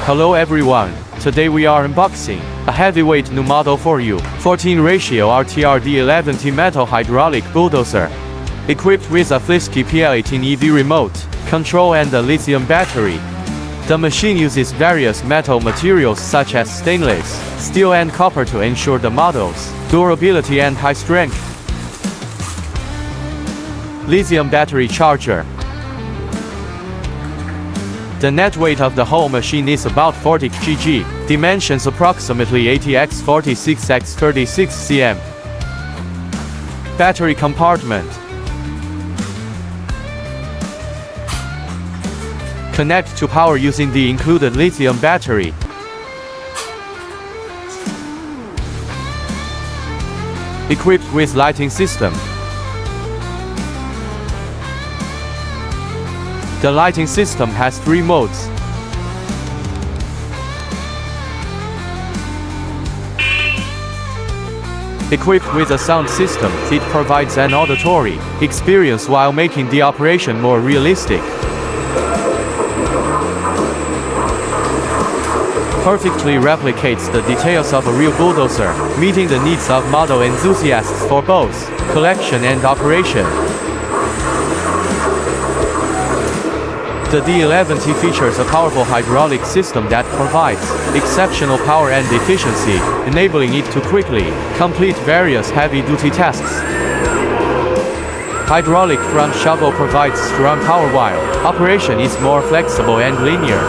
Hello everyone, today we are unboxing a heavyweight new model for you, 14 ratio RTR D11T metal hydraulic bulldozer. Equipped with a Flisky PL18 EV remote control and a lithium battery. The machine uses various metal materials such as stainless, steel and copper to ensure the model's durability and high strength. Lithium battery charger. The net weight of the whole machine is about 40 kg, dimensions approximately 80 x 46 x 36 cm. Battery compartment. Connect to power using the included lithium battery. Equipped with lighting system. The lighting system has 3 modes. Equipped with a sound system, it provides an auditory experience while making the operation more realistic. Perfectly replicates the details of a real bulldozer, meeting the needs of model enthusiasts for both collection and operation. The D11T features a powerful hydraulic system that provides exceptional power and efficiency, enabling it to quickly complete various heavy-duty tasks. Hydraulic front shovel provides strong power while operation is more flexible and linear.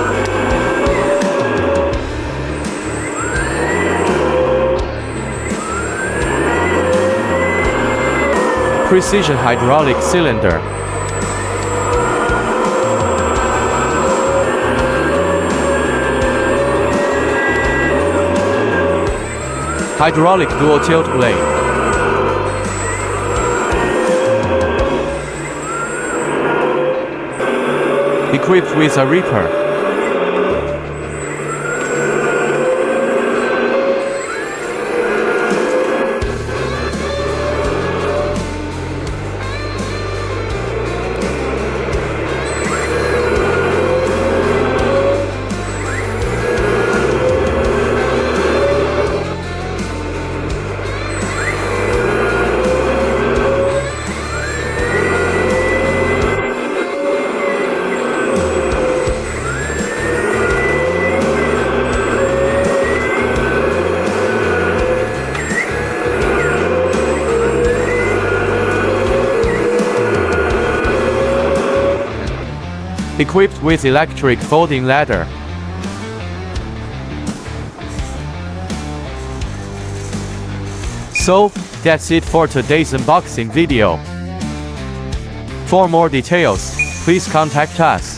Precision hydraulic cylinder. Hydraulic dual tilt blade. Equipped with a reaper. Equipped with electric folding ladder. So, that's it for today's unboxing video. For more details, please contact us.